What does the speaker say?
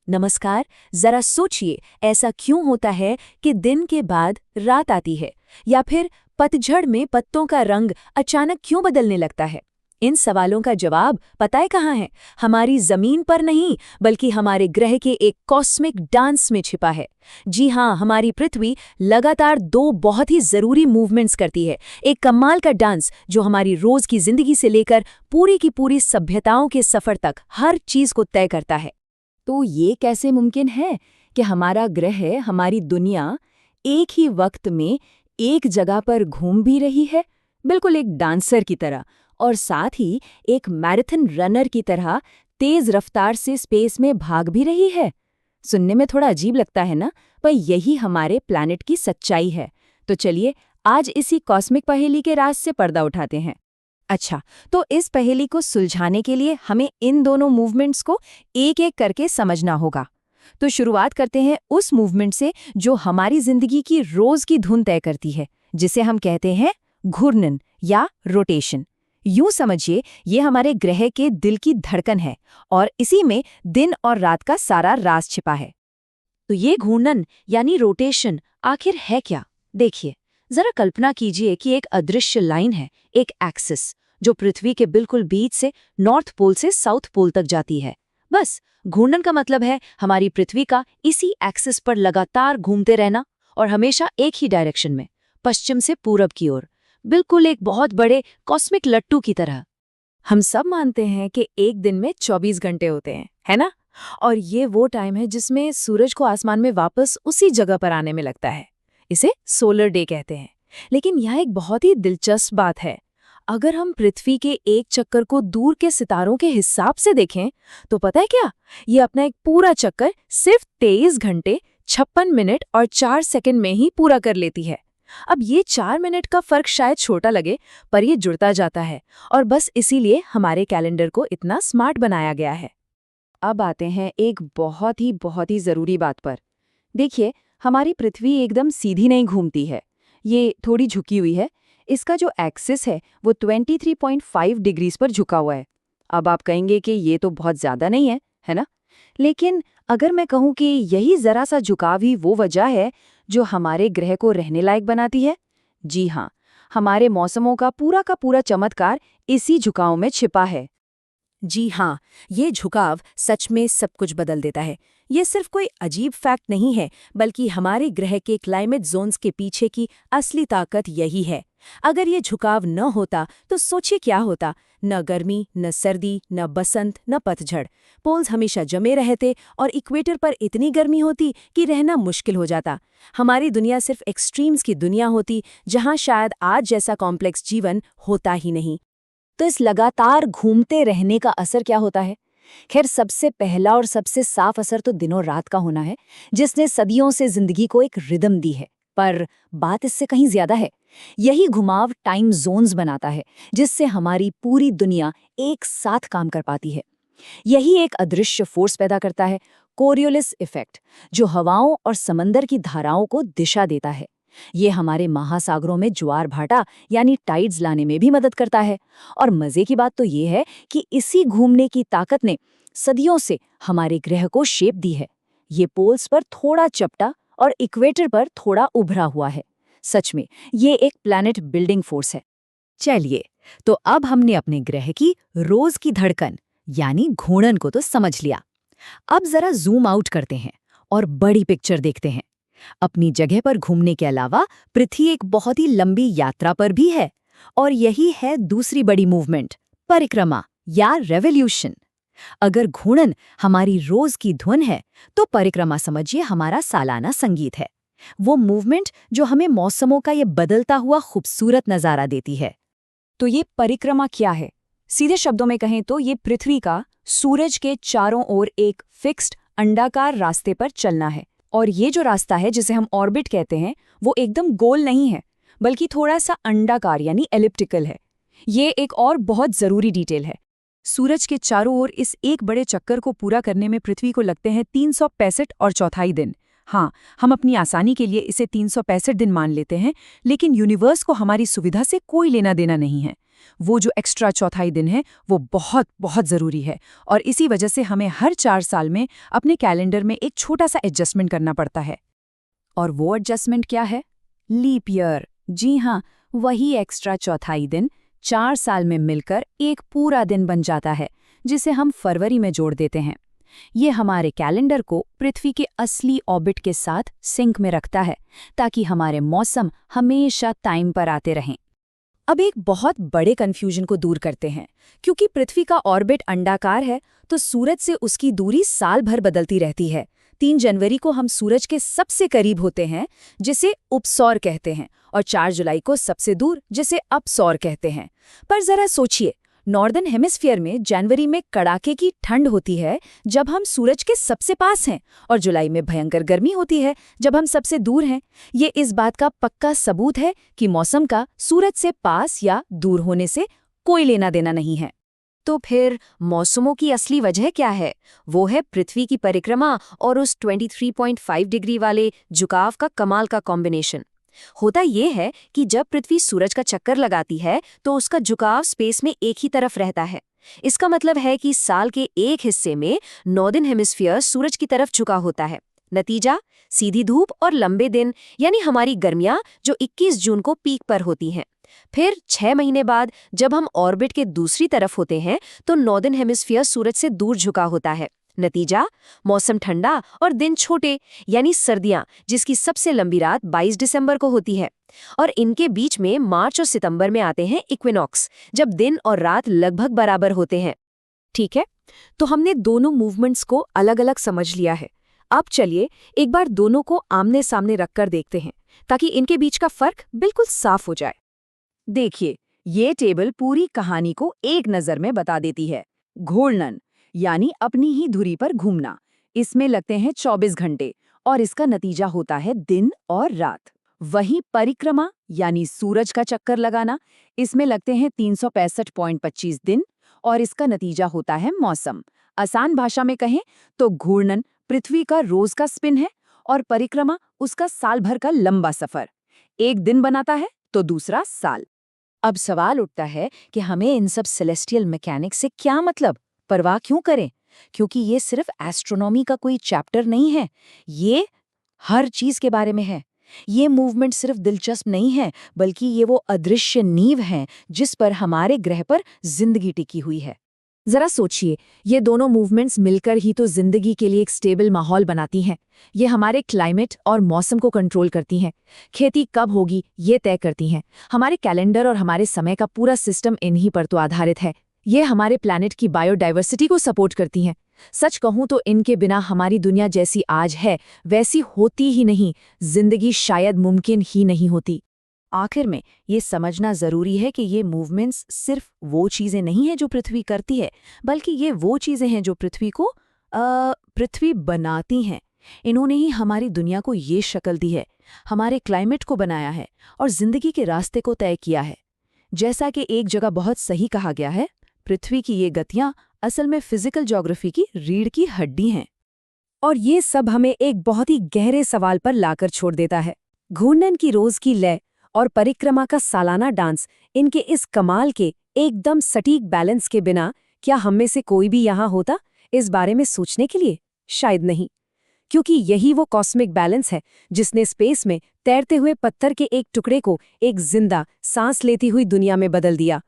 नमस्कार। जरा सोचिए, ऐसा क्यों होता है कि दिन के बाद रात आती है, या फिर पतझड़ में पत्तों का रंग अचानक क्यों बदलने लगता है? इन सवालों का जवाब पता है कहाँ है? हमारी जमीन पर नहीं, बल्कि हमारे ग्रह के एक कॉस्मिक डांस में छिपा है। जी हाँ, हमारी पृथ्वी लगातार दो बहुत ही जरूरी मूवमेंट्स करती है। एक कमाल का डांस जो हमारी रोज की जिंदगी से लेकर पूरी की पूरी सभ्यताओं के सफर तक हर चीज को तय करता है। तो ये कैसे मुमकिन है कि हमारा ग्रह, हमारी दुनिया एक ही वक्त में एक जगह पर घूम भी रही है, बिल्कुल एक डांसर की तरह, और साथ ही एक मैराथन रनर की तरह तेज रफ्तार से स्पेस में भाग भी रही है? सुनने में थोड़ा अजीब लगता है ना, पर यही हमारे प्लैनेट की सच्चाई है। तो चलिए आज इसी कॉस्मिक पहेली के राज से पर्दा उठाते हैं। अच्छा, तो इस पहेली को सुलझाने के लिए हमें इन दोनों मूवमेंट्स को एक एक करके समझना होगा। तो शुरुआत करते हैं उस मूवमेंट से जो हमारी जिंदगी की रोज की धुन तय करती है, जिसे हम कहते हैं घूर्णन या रोटेशन। यूं समझिए, ये हमारे ग्रह के दिल की धड़कन है और इसी में दिन और रात का सारा राज छिपा है। तो ये घूर्णन यानी रोटेशन आखिर है क्या? देखिए, जरा कल्पना कीजिए कि एक अदृश्य लाइन है, एक एक्सिस, जो पृथ्वी के बिल्कुल बीच से नॉर्थ पोल से साउथ पोल तक जाती है। बस घूर्णन का मतलब है हमारी पृथ्वी का इसी एक्सिस पर लगातार घूमते रहना, और हमेशा एक ही डायरेक्शन में, पश्चिम से पूरब की ओर, बिल्कुल एक बहुत बड़े कॉस्मिक लट्टू की तरह। हम सब मानते हैं कि एक दिन में 24 घंटे होते हैं, है ना? और ये वो टाइम है जिसमें सूरज को आसमान में वापस उसी जगह पर आने में लगता है। इसे सोलर डे कहते हैं। लेकिन यहाँ एक बहुत ही दिलचस्प बात है। अगर हम पृथ्वी के एक चक्कर को दूर के सितारों के हिसाब से देखें, तो पता है क्या? ये अपना एक पूरा चक्कर सिर्फ 23 घंटे 56 मिनट और 4 सेकंड में ही पूरा कर लेती है। अब ये 4 मिनट का फर्क शायद छोटा लगे, पर ये जुड़ता जाता है, और बस इसीलिए हमारे कैलेंडर को इतना स्मार्ट बनाया गया है। अब आते हैं एक बहुत ही ज़रूरी बात पर। देखिए, हमारी पृथ्वी एकदम सीधी नहीं घूमती है, ये थोड़ी झुकी हुई है। इसका जो एक्सिस है वो 23.5 डिग्रीज पर झुका हुआ है। अब आप कहेंगे कि ये तो बहुत ज़्यादा नहीं है ना? लेकिन अगर मैं कहूँ कि यही ज़रा सा झुकाव ही वो वजह है जो हमारे ग्रह को रहने लायक बनाती है। जी हाँ, हमारे मौसमों का पूरा चमत्कार इसी झुकाव में छिपा है। जी हाँ, ये झुकाव सच में सब कुछ बदल देता है। ये सिर्फ कोई अजीब फैक्ट नहीं है, बल्कि हमारे ग्रह के क्लाइमेट जोन्स के पीछे की असली ताकत यही है। अगर ये झुकाव न होता तो सोचिए क्या होता। न गर्मी, न सर्दी, न बसंत, न पतझड़। पोल्स हमेशा जमे रहते और इक्वेटर पर इतनी गर्मी होती कि रहना मुश्किल हो जाता। हमारी दुनिया सिर्फ एक्सट्रीम्स की दुनिया होती, जहाँ शायद आज जैसा कॉम्प्लेक्स जीवन होता ही नहीं। तो इस लगातार घूमते रहने का असर क्या होता है? खैर, सबसे पहला और सबसे साफ असर तो दिनों रात का होना है, जिसने सदियों से जिंदगी को एक रिदम दी है। पर बात इससे कहीं ज्यादा है। यही घुमाव टाइम जोन्स बनाता है, जिससे हमारी पूरी दुनिया एक साथ काम कर पाती है। यही एक अदृश्य फोर्स पैदा करता है, कोरियोलिस इफेक्ट, जो हवाओं और समंदर की धाराओं को दिशा देता है। ये हमारे महासागरों में ज्वार भाटा यानी टाइड्स लाने में भी मदद करता है। और मजे की बात तो ये है कि इसी घूमने की ताकत ने सदियों से हमारे ग्रह को शेप दी है। ये पोल्स पर थोड़ा चपटा और इक्वेटर पर थोड़ा उभरा हुआ है। सच में ये एक प्लैनेट बिल्डिंग फोर्स है। चलिए, तो अब हमने अपने ग्रह की रोज की धड़कन यानी घूर्णन को तो समझ लिया। अब जरा जूम आउट करते हैं और बड़ी पिक्चर देखते हैं। अपनी जगह पर घूमने के अलावा पृथ्वी एक बहुत ही लंबी यात्रा पर भी है, और यही है दूसरी बड़ी मूवमेंट, परिक्रमा या रेवोल्यूशन। अगर घूर्णन हमारी रोज की धुन है, तो परिक्रमा समझिए हमारा सालाना संगीत है। वो मूवमेंट जो हमें मौसमों का ये बदलता हुआ खूबसूरत नजारा देती है। तो ये परिक्रमा क्या है? सीधे शब्दों में कहें तो ये पृथ्वी का सूरज के चारों ओर एक फिक्स्ड अंडाकार रास्ते पर चलना है। और ये जो रास्ता है, जिसे हम ऑर्बिट कहते हैं, वो एकदम गोल नहीं है, बल्कि थोड़ा सा अंडाकार यानी एलिप्टिकल है। ये एक और बहुत जरूरी डिटेल है। सूरज के चारों ओर इस एक बड़े चक्कर को पूरा करने में पृथ्वी को लगते हैं 365 और चौथाई दिन। हाँ, हम अपनी आसानी के लिए इसे 365 दिन मान लेते हैं, लेकिन यूनिवर्स को हमारी सुविधा से कोई लेना देना नहीं है। वो जो एक्स्ट्रा चौथाई दिन है वो बहुत बहुत ज़रूरी है, और इसी वजह से हमें हर 4 साल में अपने कैलेंडर में एक छोटा सा एडजस्टमेंट करना पड़ता है। और वो एडजस्टमेंट क्या है? Leap year. जी हाँ, वही एक्स्ट्रा चौथाई दिन 4 साल में मिलकर एक पूरा दिन बन जाता है, जिसे हम फरवरी में जोड़ देते हैं। ये हमारे कैलेंडर को पृथ्वी के असली ऑर्बिट के साथ सिंक में रखता है, ताकि हमारे मौसम हमेशा टाइम पर आते रहें। अब एक बहुत बड़े कन्फ्यूजन को दूर करते हैं, क्योंकि पृथ्वी का ऑर्बिट अंडाकार है, तो सूरज से उसकी दूरी साल भर बदलती रहती है। 3 जनवरी को हम सूरज के सबसे करीब होते हैं, जिसे उपसौर कहते हैं, और 4 जुलाई को सबसे दूर, जिसे अपसौर कहते हैं। पर जरा सोचिए, नॉर्दर्न हेमिस्फीयर में जनवरी में कड़ाके की ठंड होती है जब हम सूरज के सबसे पास हैं, और जुलाई में भयंकर गर्मी होती है जब हम सबसे दूर हैं। ये इस बात का पक्का सबूत है कि मौसम का सूरज से पास या दूर होने से कोई लेना देना नहीं है। तो फिर मौसमों की असली वजह क्या है? वो है पृथ्वी की परिक्रमा और उस 23.5 डिग्री वाले झुकाव का कमाल का कॉम्बिनेशन। होता ये है कि जब पृथ्वी सूरज का चक्कर लगाती है तो उसका झुकाव स्पेस में एक ही तरफ रहता है। इसका मतलब है कि साल के एक हिस्से में नॉर्दर्न हेमिस्फीयर सूरज की तरफ झुका होता है। नतीजा, सीधी धूप और लंबे दिन, यानी हमारी गर्मियां जो 21 जून को पीक पर होती हैं। फिर 6 महीने बाद जब हम ऑर्बिट के दूसरी तरफ होते हैं तो नॉर्दर्न हेमिस्फीयर सूरज से दूर झुका होता है। नतीजा, मौसम ठंडा और दिन छोटे, यानी सर्दियां, जिसकी सबसे लंबी रात 22 दिसंबर को होती है। और इनके बीच में मार्च और सितंबर में आते हैं इक्विनॉक्स, जब दिन और रात लगभग बराबर होते हैं। ठीक है, तो हमने दोनों मूवमेंट्स को अलग अलग समझ लिया है। अब चलिए एक बार दोनों को आमने सामने रखकर देखते हैं, ताकि इनके बीच का फर्क बिल्कुल साफ हो जाए। देखिए, ये टेबल पूरी कहानी को एक नज़र में बता देती है। घूर्णन यानी अपनी ही धुरी पर घूमना, इसमें लगते हैं 24 घंटे, और इसका नतीजा होता है दिन और रात। वहीं परिक्रमा यानी सूरज का चक्कर लगाना, इसमें लगते हैं 365.25 दिन, और इसका नतीजा होता है मौसम। आसान भाषा में कहें तो घूर्णन पृथ्वी का रोज का स्पिन है, और परिक्रमा उसका साल भर का लंबा सफर। एक दिन बनाता है तो दूसरा साल। अब सवाल उठता है कि हमें इन सब सेलेस्टियल मैकेनिक्स से क्या मतलब, परवाह क्यों करें? क्योंकि ये सिर्फ एस्ट्रोनॉमी का कोई चैप्टर नहीं है, ये हर चीज के बारे में है। ये मूवमेंट सिर्फ दिलचस्प नहीं है, बल्कि ये वो अदृश्य नींव है जिस पर हमारे ग्रह पर जिंदगी टिकी हुई है। जरा सोचिए, ये दोनों मूवमेंट्स मिलकर ही तो जिंदगी के लिए एक स्टेबल माहौल बनाती हैं। ये हमारे क्लाइमेट और मौसम को कंट्रोल करती हैं, खेती कब होगी ये तय करती हैं। हमारे कैलेंडर और हमारे समय का पूरा सिस्टम इन्हीं पर तो आधारित है। ये हमारे प्लैनेट की बायोडाइवर्सिटी को सपोर्ट करती हैं। सच कहूं तो इनके बिना हमारी दुनिया जैसी आज है वैसी होती ही नहीं, जिंदगी शायद मुमकिन ही नहीं होती। आखिर में ये समझना जरूरी है कि ये मूवमेंट्स सिर्फ वो चीजें नहीं हैं जो पृथ्वी करती है, बल्कि ये वो चीजें हैं जो पृथ्वी बनाती हैं। इन्होंने ही हमारी दुनिया को ये शक्ल दी है, हमारे क्लाइमेट को बनाया है और जिंदगी के रास्ते को तय किया है। जैसा कि एक जगह बहुत सही कहा गया है, पृथ्वी की ये गतियां असल में फिजिकल ज्योग्राफी की रीढ़ की हड्डी हैं। और ये सब हमें एक बहुत ही गहरे सवाल पर लाकर छोड़ देता है। घूर्णन की रोज की लय और परिक्रमा का सालाना डांस, इनके इस कमाल के एकदम सटीक बैलेंस के बिना क्या हम में से कोई भी यहाँ होता इस बारे में सोचने के लिए? शायद नहीं, क्योंकि यही वो कॉस्मिक बैलेंस है जिसने स्पेस में तैरते हुए पत्थर के एक टुकड़े को एक जिंदा सांस लेती हुई दुनिया में बदल दिया।